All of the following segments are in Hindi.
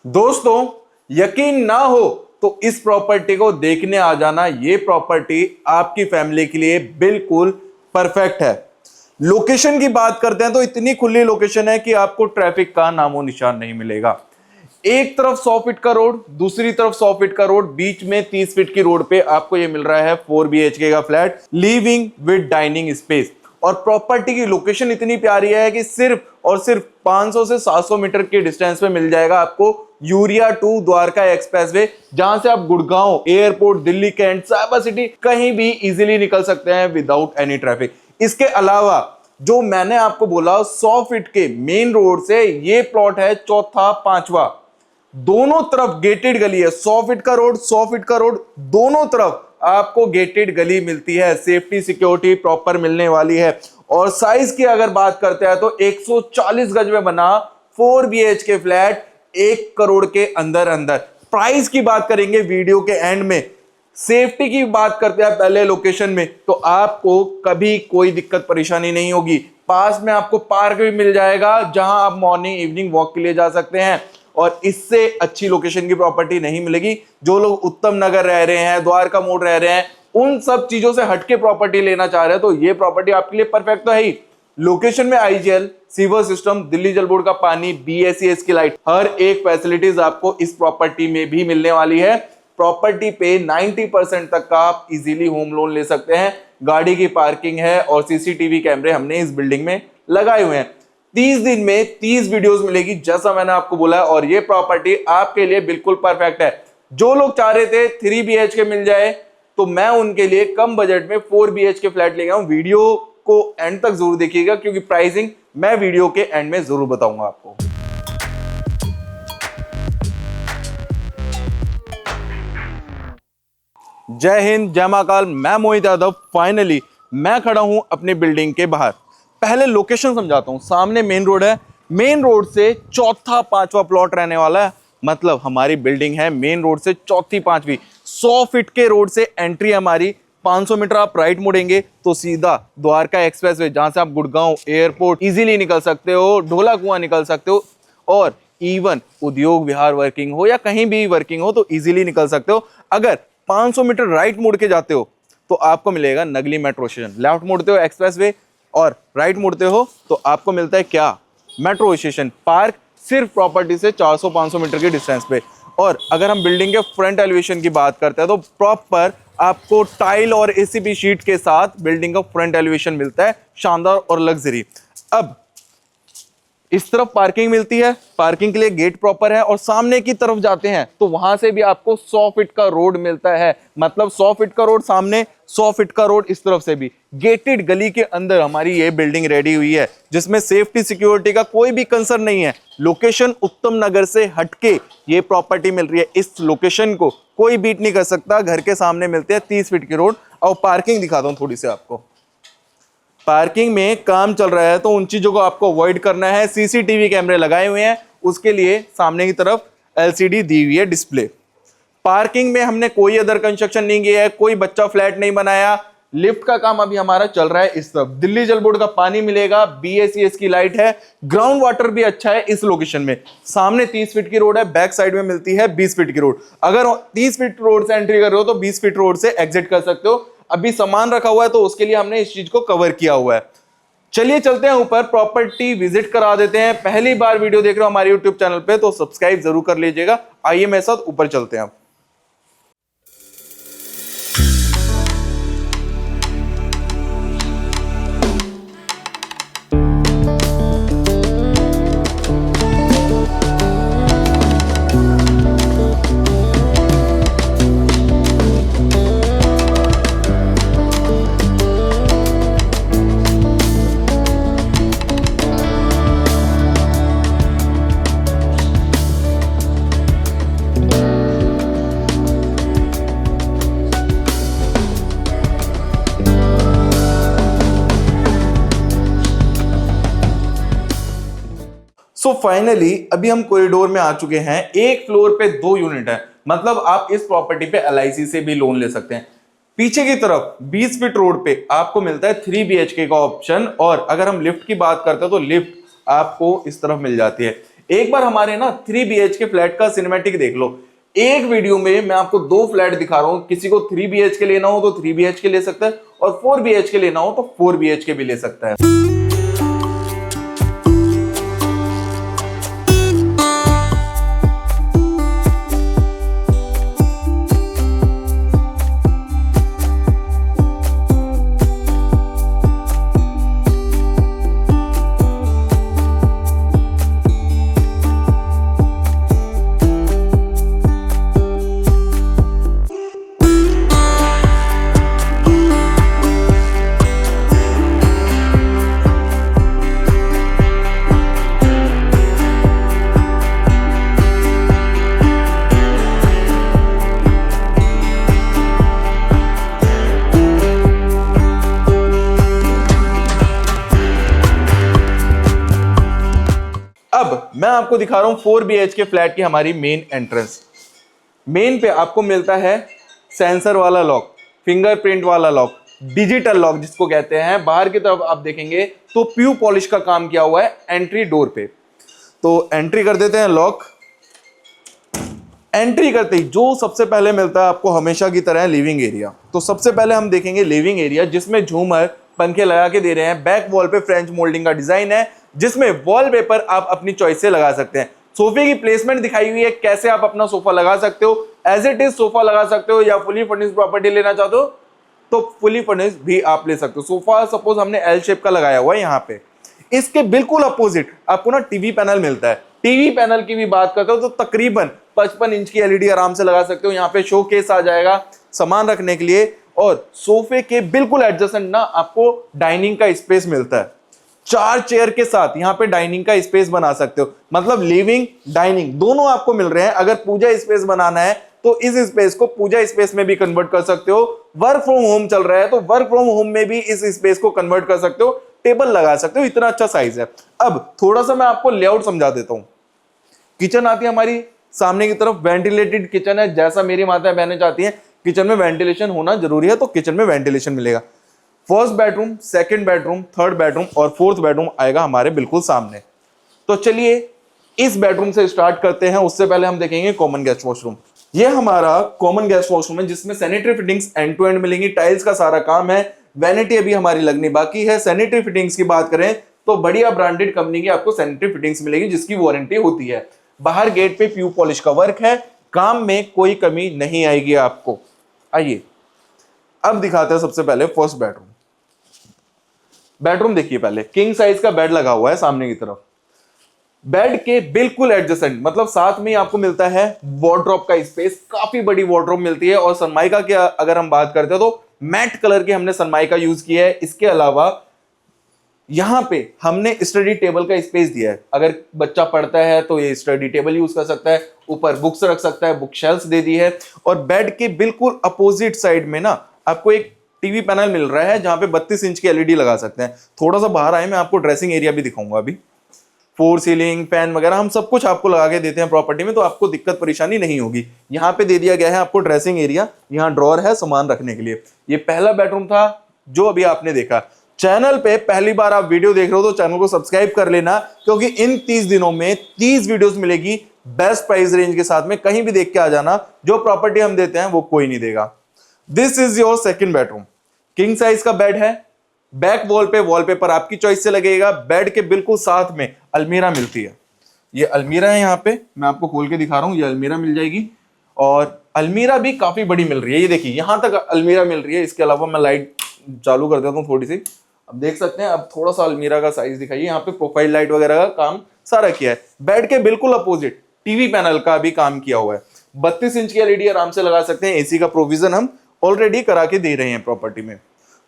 दोस्तों, यकीन ना हो तो इस प्रॉपर्टी को देखने आ जाना। ये प्रॉपर्टी आपकी फैमिली के लिए बिल्कुल परफेक्ट है। लोकेशन की बात करते हैं तो इतनी खुली लोकेशन है कि आपको ट्रैफिक का नामो निशान नहीं मिलेगा। एक तरफ 100 फीट का रोड, दूसरी तरफ 100 फीट का रोड, बीच में 30 फीट की रोड पे आपको ये मिल रहा है 4 BHK का flat, living with dining space. और प्रॉपर्टी की लोकेशन इतनी प्यारी है कि सिर्फ और सिर्फ 500 से 700 मीटर के डिस्टेंस पे मिल जाएगा आपको यूरिया टू द्वारका एक्सप्रेसवे, जहां से आप Gurgaon airport, Delhi cantt, cyber city कहीं भी इजीली निकल सकते हैं विदाउट एनी ट्रैफिक। इसके अलावा जो मैंने आपको बोला 100 फीट के मेन रोड से ये प्लॉट है चौथा पांचवा, दोनों तरफ गेटेड गली है। 100 फीट का रोड, 100 फीट का रोड, दोनों तरफ आपको गेटेड गली मिलती है। सेफ्टी सिक्योरिटी प्रॉपर मिलने वाली है। और साइज की अगर बात करते हैं तो 140 गज में बना 4 BHK फ्लैट 1 करोड़ के अंदर अंदर। प्राइस की बात करेंगे वीडियो के एंड में। सेफ्टी की बात करते हैं पहले लोकेशन में, तो आपको कभी कोई दिक्कत परेशानी नहीं होगी। पास में आपको पार्क भी मिल जाएगा जहां आप मॉर्निंग इवनिंग वॉक के लिए जा सकते हैं। और इससे अच्छी लोकेशन की प्रॉपर्टी नहीं मिलेगी। जो लोग उत्तम नगर रह रहे हैं, द्वारका मोड़ रह रहे हैं, उन सब चीजों से हटके प्रॉपर्टी लेना चाह रहे हैं तो ये प्रॉपर्टी आपके लिए परफेक्ट तो है ही। लोकेशन में IGL, सीवर सिस्टम, दिल्ली जल बोर्ड का पानी, BSES की लाइट, हर एक फैसिलिटीज आपको इस प्रॉपर्टी में भी मिलने वाली है। प्रॉपर्टी पे 90% तक का आप इजीली होम लोन ले सकते हैं। गाड़ी की पार्किंग है और CCTV कैमरे हमने इस बिल्डिंग में लगाए हुए हैं। 30 दिन में 30 वीडियोस मिलेगी जैसा मैंने आपको बोला। और ये प्रॉपर्टी आपके लिए बिल्कुल परफेक्ट है। जो लोग चाह रहे थे 3 BHK मिल जाए तो मैं उनके लिए कम बजट में 4 BHK फ्लैट ले गया हूं। वीडियो को एंड तक जरूर देखिएगा क्योंकि प्राइसिंग मैं वीडियो के एंड में जरूर बताऊंगा आपको। जय हिंद, जय महाकाल। मैं मोहित यादव। फाइनली मैं खड़ा हूं अपनी बिल्डिंग के बाहर। पहले लोकेशन समझाता हूं। सामने मेन रोड है, मेन रोड से चौथा पांचवा प्लॉट रहने वाला है। मतलब हमारी बिल्डिंग है मेन रोड से चौथी पांचवी। 100 फीट के रोड से एंट्री हमारी। 500 मीटर आप राइट मुड़ेंगे तो सीधा द्वारका एक्सप्रेसवे, जहां से आप गुड़गांव एयरपोर्ट इजीली निकल सकते हो, ढोला कुआं निकल सकते हो, और इवन उद्योग विहार वर्किंग हो या कहीं भी वर्किंग हो तो इजीली निकल सकते हो। अगर 500 मीटर राइट मुड़ के जाते हो तो आपको मिलेगा नगली मेट्रो स्टेशन। लेफ्ट मुड़ते हो एक्सप्रेसवे और राइट मुड़ते हो तो आपको मिलता है क्या, मेट्रो स्टेशन। पार्क सिर्फ प्रॉपर्टी से 400-500 मीटर के डिस्टेंस पे। और अगर हम बिल्डिंग के फ्रंट एलिवेशन की बात करते हैं तो प्रॉपर आपको टाइल और ACP शीट के साथ बिल्डिंग का फ्रंट एलिवेशन मिलता है, शानदार और लग्जरी। अब इस तरफ पार्किंग मिलती है, पार्किंग के लिए गेट प्रॉपर है। और सामने की तरफ जाते हैं तो वहां से भी आपको 100 फीट का रोड मिलता है। मतलब 100 फीट का रोड सामने, 100 फीट का रोड इस तरफ से भी। गेटेड गली के अंदर हमारी ये बिल्डिंग रेडी हुई है जिसमें सेफ्टी सिक्योरिटी का कोई भी कंसर्न नहीं है। लोकेशन उत्तम नगर से हटके ये प्रॉपर्टी मिल रही है। इस लोकेशन को कोई बीट नहीं कर सकता। घर के सामने मिलते हैं 30 फीट की रोड। और पार्किंग दिखाता हूं थोड़ी सी आपको। पार्किंग में काम चल रहा है तो उन चीजों को आपको अवॉइड करना है। CCTV कैमरे लगाए हुए हैं, उसके लिए सामने की तरफ LCD दी हुई है डिस्प्ले। पार्किंग में हमने कोई अदर कंस्ट्रक्शन नहीं किया है, कोई बच्चा फ्लैट नहीं बनाया। लिफ्ट का काम अभी हमारा चल रहा है इस तरफ। दिल्ली जल बोर्ड का पानी मिलेगा, BSES की लाइट है, ग्राउंड वाटर भी अच्छा है इस लोकेशन में। सामने 30 फीट की रोड है, बैक साइड में मिलती है 20 फीट की रोड। अगर 30 फीट रोड से एंट्री कर रहे हो तो 20 फीट रोड से एग्जिट कर सकते हो। अभी सामान रखा हुआ है तो उसके लिए हमने इस चीज को कवर किया हुआ है। चलिए चलते हैं ऊपर, प्रॉपर्टी विजिट करा देते हैं। पहली बार वीडियो देख रहे हो हमारे YouTube चैनल पे तो सब्सक्राइब जरूर कर लीजिएगा। आइए मेरे साथ ऊपर चलते हैं। सो फाइनली अभी हम कॉरिडोर में आ चुके हैं। एक फ्लोर पे 2 यूनिट है। मतलब आप इस प्रॉपर्टी पे LIC से भी लोन ले सकते हैं। पीछे की तरफ 20 फीट रोड पे आपको मिलता है 3 BHK का ऑप्शन। और अगर हम लिफ्ट की बात करते हैं तो लिफ्ट आपको इस तरफ मिल जाती है। एक बार हमारे ना 3 BHK फ्लैट का सिनेमैटिक देख लो। एक वीडियो में मैं आपको 2 फ्लैट दिखा रहा हूं। किसी को 3 BHK लेना हो तो 3 BHK ले सकता है और 4 BHK लेना हो तो 4 BHK भी ले सकता है। अब मैं आपको दिखा रहा हूं 4 BHK फ्लैट की हमारी मेन एंट्रेंस। मेन पे आपको मिलता है सेंसर वाला लॉक, फिंगरप्रिंट वाला लॉक, डिजिटल लॉक जिसको कहते हैं। बाहर की तरफ आप देखेंगे तो प्यू पॉलिश का काम किया हुआ है एंट्री डोर पे। तो एंट्री कर देते हैं लॉक। एंट्री करते ही जो सबसे पहले मिलता है आपको हमेशा की तरह लिविंग एरिया। तो सबसे पहले हम देखेंगे लिविंग एरिया, जिसमें झूमर पंखे लगा के दे रहे हैं। बैक वॉल पे फ्रेंच मोल्डिंग का डिजाइन है, जिसमें वॉलपेपर आप अपनी चॉइस से लगा सकते हैं। सोफे की प्लेसमेंट दिखाई हुई है, कैसे आप अपना सोफा लगा सकते हो। एज इट इज सोफा लगा सकते हो, या फुली फर्निश्ड प्रॉपर्टी लेना चाहते हो तो फुली फर्निश्ड भी आप ले सकते हो। सोफा सपोज हमने एल शेप का लगाया हुआ है यहाँ पे। इसके बिल्कुल अपोजिट आपको ना टीवी पैनल मिलता है। टीवी पैनल की भी बात करते हो तो तकरीबन 55 इंच की एलईडी आराम से लगा सकते हो। यहाँ पे शो केस आ जाएगा सामान रखने के लिए, और सोफे के बिल्कुल एडजेसेंट ना आपको डाइनिंग का स्पेस मिलता है। 4 चेयर के साथ यहाँ पे डाइनिंग का स्पेस बना सकते हो, मतलब लिविंग डाइनिंग दोनों आपको मिल रहे हैं। अगर पूजा स्पेस बनाना है तो इस स्पेस को पूजा स्पेस में भी कन्वर्ट कर सकते हो। वर्क फ्रॉम होम चल रहा है तो वर्क फ्रॉम होम में भी इस स्पेस को कन्वर्ट कर सकते हो, टेबल लगा सकते हो। इतना अच्छा साइज है। अब थोड़ा सा मैं आपको लेआउट समझा देता हूं। किचन आती है हमारी सामने की तरफ, वेंटिलेटेड किचन है। जैसा मेरी माता बहनें चाहती हैं किचन में वेंटिलेशन होना जरूरी है, तो किचन में वेंटिलेशन मिलेगा। First bedroom, second bedroom, third bedroom और फोर्थ बेडरूम आएगा हमारे बिल्कुल सामने। तो चलिए इस बेडरूम से स्टार्ट करते हैं। उससे पहले हम देखेंगे कॉमन गेस्ट वॉशरूम। ये हमारा कॉमन गेस्ट वॉशरूम है, जिसमें sanitary fittings end to end मिलेंगी। टाइल्स का सारा काम है। वैनिटी अभी हमारी लगनी बाकी है। सैनिटरी फिटिंग्स की बात करें तो बढ़िया ब्रांडेड कंपनी की आपको सैनिटरी फिटिंग्स मिलेगी, जिसकी वारंटी होती है। बाहर गेट पे प्यू पॉलिश का वर्क है। काम में कोई कमी नहीं आएगी आपको। आइए अब दिखाते हैं सबसे पहले फर्स्ट बेडरूम। बेडरूम देखिए, पहले किंग साइज का बेड लगा हुआ है सामने की तरफ। बेड के बिल्कुल एडजेसेंट, मतलब साथ में ही आपको मिलता है वार्डरोब का स्पेस। काफी बड़ी वार्डरोब मिलती है। और सनमाइका की अगर हम बात करते हैं तो मैट कलर की हमने सनमाइका यूज किया है। इसके अलावा यहां पे हमने स्टडी टेबल का स्पेस दिया है। अगर बच्चा पढ़ता है तो ये स्टडी टेबल यूज कर सकता है, ऊपर बुक्स रख सकता है, बुक शेल्फ्स दे दी है। और बेड के बिल्कुल अपोजिट साइड में ना आपको एक टीवी पैनल मिल रहा है, जहां पे 32 इंच की एलईडी लगा सकते हैं। थोड़ा सा बाहर आए, मैं आपको ड्रेसिंग एरिया भी दिखाऊंगा। अभी फोर सीलिंग, फैन वगैरह हम सब कुछ आपको लगा के देते हैं प्रॉपर्टी में, तो आपको दिक्कत परेशानी नहीं होगी। यहाँ पे दे दिया गया है आपको ड्रेसिंग एरिया। यहाँ ड्रॉअर है सामान रखने के लिए। ये पहला बेडरूम था जो अभी आपने देखा। चैनल पे पहली बार आप वीडियो देख रहे हो तो चैनल को सब्सक्राइब कर लेना, क्योंकि इन 30 दिनों में 30 वीडियोस मिलेगी बेस्ट प्राइस रेंज के साथ में। कहीं भी देख के आ जाना, जो प्रॉपर्टी हम देते हैं वो कोई नहीं देगा। This is your second bedroom. King size का बेड है। बैक वॉल पे वॉलपेपर आपकी चॉइस से लगेगा। बेड के बिल्कुल साथ में अलमीरा मिलती है। ये अलमीरा है, यहाँ पे मैं आपको खोल के दिखा रहा हूं। ये अलमीरा मिल जाएगी, और अलमीरा भी काफी बड़ी मिल रही है। ये देखिए यहां तक अलमीरा मिल रही है। इसके अलावा मैं लाइट चालू कर देता हूँ थोड़ी सी। अब देख सकते हैं, अब थोड़ा सा अलमीरा का साइज दिखाइए। यहाँ पे प्रोफाइल लाइट वगैरह का काम सारा किया है। बेड के बिल्कुल अपोजिट टीवी पैनल का भी काम किया हुआ है। 32 इंच की एलईडी आराम से लगा सकते हैं। एसी का प्रोविजन हम ऑलरेडी करा के दे रहे हैं प्रॉपर्टी में।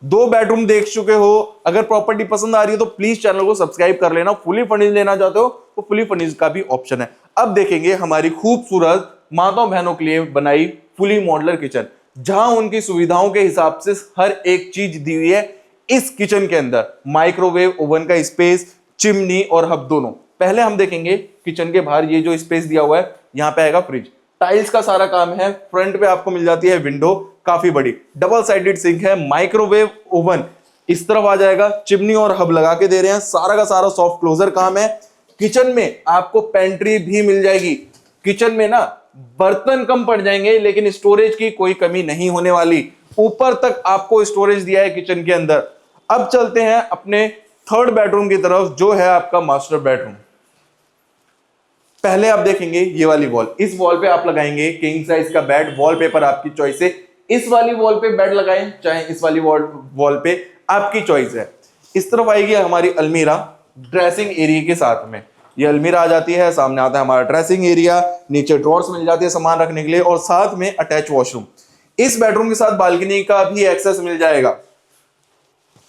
2 बेडरूम देख चुके हो। अगर प्रॉपर्टी पसंद आ रही है तो प्लीज चैनल को सब्सक्राइब कर लेना। फुली फर्निश्ड लेना चाहते हो तो फुली फर्निश्ड का भी ऑप्शन है। अब देखेंगे हमारी खूबसूरत माताओं बहनों के लिए बनाई फुली मॉड्यूलर किचन, जहां उनकी सुविधाओं के हिसाब से हर एक चीज दी हुई है। इस किचन के अंदर माइक्रोवेव, ओवन का स्पेस, चिमनी और हब दोनों। पहले हम देखेंगे किचन के बाहर ये जो स्पेस दिया हुआ है, यहाँ पे आएगा फ्रिज। टाइल्स का सारा काम है। फ्रंट पे आपको मिल जाती है विंडो, काफी बड़ी डबल साइडेड सिंक है। माइक्रोवेव ओवन इस तरफ आ जाएगा। चिमनी और हब लगा के दे रहे हैं। सारा का सारा सॉफ्ट क्लोजर काम है। किचन में आपको पेंट्री भी मिल जाएगी। किचन में ना बर्तन कम पड़ जाएंगे लेकिन स्टोरेज की कोई कमी नहीं होने वाली। ऊपर तक आपको स्टोरेज दिया है किचन के अंदर। अब चलते हैं अपने थर्ड बेडरूम की तरफ, जो है आपका मास्टर बेडरूम। पहले आप देखेंगे ये वाली वॉल, इस वॉल पे आप लगाएंगे किंग साइज का बेड। वॉलपेपर आपकी चॉइस है, इस वाली वॉल पे बेड लगाएं चाहे इस वाली वॉल पे, आपकी चॉइस है। इस तरफ आएगी हमारी अलमीरा ड्रेसिंग एरिया के साथ में। ये अलमीरा आ जाती है, सामने आता है हमारा ड्रेसिंग एरिया, नीचे ड्रॉर्स मिल जाती है सामान रखने के लिए और साथ में अटैच वॉशरूम। इस बेडरूम के साथ बालकनी का भी एक्सेस मिल जाएगा।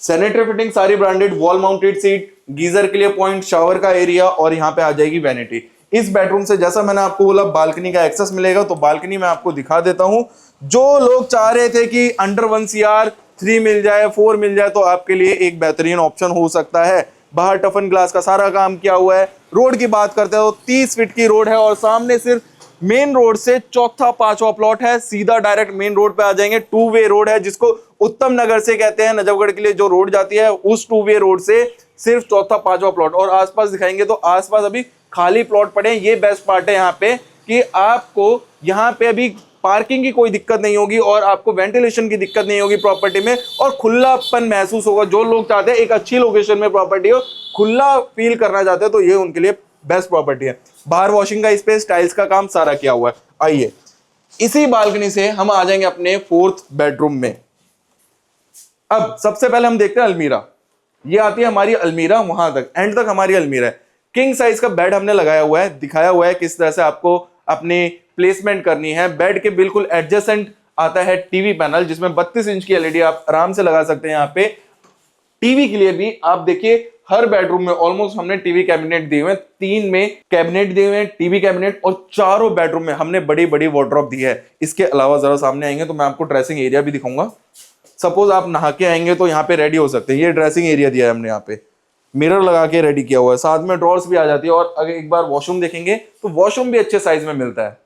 सैनिटरी फिटिंग सारी branded, wall mounted seat, geyser के लिए पॉइंट, शावर का एरिया और यहाँ पे आ जाएगी वैनिटी। इस बेडरूम से जैसा मैंने आपको बोला बालकनी का एक्सेस मिलेगा, तो बालकनी में आपको दिखा देता हूं। जो लोग चाह रहे थे कि अंडर 1 CR 3 मिल जाए 4 मिल जाए, तो आपके लिए एक बेहतरीन ऑप्शन हो सकता है। बाहर टफन ग्लास का सारा काम किया हुआ है। रोड की बात करते हैं तो 30 फीट की रोड है और सामने सिर्फ मेन रोड से चौथा पांचवा प्लॉट है, सीधा डायरेक्ट मेन रोड पे आ जाएंगे। 2 वे रोड है जिसको उत्तम नगर से कहते हैं, नजफगढ़ के लिए जो रोड जाती है, उस 2 वे रोड से सिर्फ चौथा पांचवा प्लॉट। और आसपास दिखाएंगे तो आसपास अभी खाली प्लॉट पड़े हैं। ये बेस्ट पार्ट है यहाँ पे कि आपको यहाँ पे अभी पार्किंग की कोई दिक्कत नहीं होगी और आपको वेंटिलेशन की दिक्कत नहीं होगी प्रॉपर्टी में, और खुलापन महसूस होगा। जो लोग चाहते हैं एक अच्छी लोकेशन में प्रॉपर्टी हो, खुला फील करना चाहते हैं, तो ये उनके लिए बेस्ट प्रॉपर्टी है। बाहर वॉशिंग का स्पेस, टाइल्स का काम सारा किया हुआ है। आइए इसी बालकनी से हम आ जाएंगे अपने 4th बेडरूम में। अब सबसे पहले हम देखते हैं अलमीरा। ये आती है हमारी अलमीरा, वहां तक एंड तक हमारी अलमीरा है। किंग साइज का बेड हमने लगाया हुआ है, दिखाया हुआ है किस तरह से आपको अपनी प्लेसमेंट करनी है। बेड के बिल्कुल एडजेसेंट आता है टीवी पैनल, जिसमें 32 इंच की एलईडी आप आराम से लगा सकते हैं। यहाँ पे टीवी के लिए भी आप देखिए हर बेडरूम में ऑलमोस्ट हमने टीवी कैबिनेट दिए हुए हैं। 3 में कैबिनेट दिए हुए हैं, टीवी कैबिनेट, और चारों बेडरूम में हमने बड़ी बड़ी वार्डरोब दी है। इसके अलावा जरा सामने आएंगे तो मैं आपको ड्रेसिंग एरिया भी दिखाऊंगा। सपोज आप नहा के आएंगे तो यहाँ पे रेडी हो सकते हैं। ये ड्रेसिंग एरिया दिया है हमने, यहाँ पे मिरर लगा के रेडी किया हुआ है, साथ में ड्रॉर्स भी आ जाती है। और अगर एक बार वॉशरूम देखेंगे तो वॉशरूम भी अच्छे साइज में मिलता है।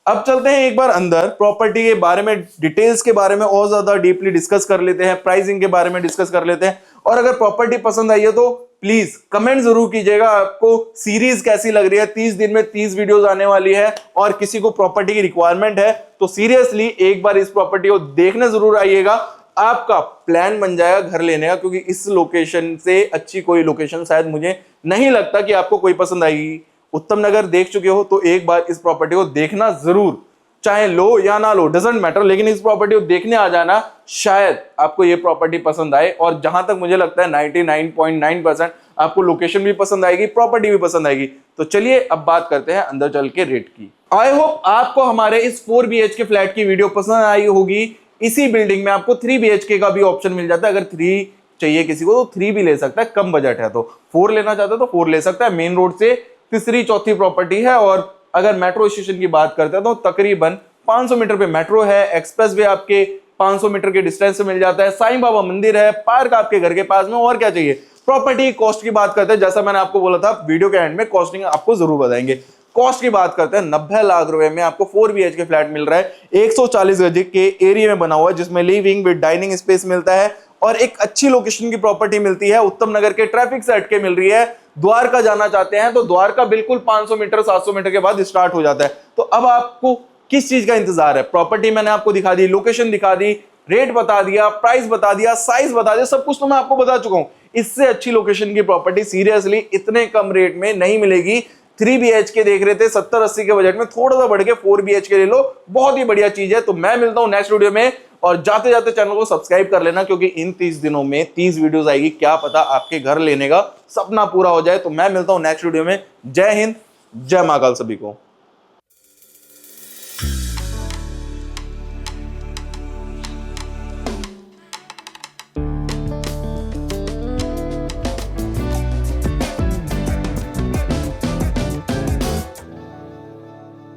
अब चलते हैं एक बार अंदर, प्रॉपर्टी के बारे में, डिटेल्स के बारे में और ज्यादा डीपली डिस्कस कर लेते हैं, प्राइसिंग के बारे में डिस्कस कर लेते हैं। और अगर प्रॉपर्टी पसंद आई है तो प्लीज कमेंट जरूर कीजिएगा आपको सीरीज कैसी लग रही है। 30 दिन में 30 वीडियोस आने वाली है और किसी को प्रॉपर्टी की रिक्वायरमेंट है तो सीरियसली एक बार इस प्रॉपर्टी को देखने जरूर आइएगा। आपका प्लान बन जाएगा घर लेने का, क्योंकि इस लोकेशन से अच्छी कोई लोकेशन शायद मुझे नहीं लगता कि आपको कोई पसंद आएगी। उत्तम नगर देख चुके हो तो एक बार इस प्रॉपर्टी को देखना जरूर, चाहे लो या ना लो डजंट मैटर, लेकिन इस प्रॉपर्टी को देखने आ जाना, शायद आपको ये प्रॉपर्टी पसंद आए। और जहां तक मुझे लगता है 99.9% आपको लोकेशन भी पसंद आएगी, प्रॉपर्टी भी पसंद आएगी। तो चलिए अब बात करते हैं अंदर चल के रेट की। आई होप आपको हमारे इस 4 BHK फ्लैट की वीडियो पसंद आई होगी। इसी बिल्डिंग में आपको 3 BHK का भी ऑप्शन मिल जाता है। अगर 3 चाहिए किसी को तो 3 भी ले सकता है, कम बजट है तो। 4 लेना चाहता है तो 4 ले सकता है। मेन रोड से तीसरी चौथी प्रॉपर्टी है। और अगर मेट्रो स्टेशन की बात करते हैं तो तकरीबन 500 मीटर पे मेट्रो है, एक्सप्रेस वे आपके 500 मीटर के डिस्टेंस से मिल जाता है, साईं बाबा मंदिर है, पार्क आपके घर के पास में, और क्या चाहिए। प्रॉपर्टी कॉस्ट की बात करते हैं, जैसा मैंने आपको बोला था वीडियो के एंड में कॉस्टिंग आपको जरूर बताएंगे। कॉस्ट की बात करते हैं 90 लाख रुपए में आपको 4 BHK फ्लैट मिल रहा है। 140 गज के एरिया में बना हुआ है, जिसमें लिविंग विद डाइनिंग स्पेस मिलता है और एक अच्छी लोकेशन की प्रॉपर्टी मिलती है। उत्तम नगर के ट्रैफिक से हटके मिल रही है। द्वारका जाना चाहते हैं तो द्वारका बिल्कुल 500 मीटर 700 मीटर के बाद स्टार्ट हो जाता है। तो अब आपको किस चीज का इंतजार है। प्रॉपर्टी मैंने आपको दिखा दी, लोकेशन दिखा दी, रेट बता दिया, प्राइस बता दिया, साइज बता दिया, सब कुछ तो मैं आपको बता चुका हूं। इससे अच्छी लोकेशन की प्रॉपर्टी सीरियसली इतने कम रेट में नहीं मिलेगी। 3 BHK देख रहे थे 70-80 के बजट में, थोड़ा सा बढ़ के 4 BHK ले लो, बहुत ही बढ़िया चीज है। तो मैं मिलता हूं नेक्स्ट वीडियो में, और जाते जाते चैनल को सब्सक्राइब कर लेना, क्योंकि इन 30 दिनों में 30 वीडियोस आएगी। क्या पता आपके घर लेने का सपना पूरा हो जाए। तो मैं मिलता हूं नेक्स्ट वीडियो में। जय हिंद, जय महाकाल सभी को।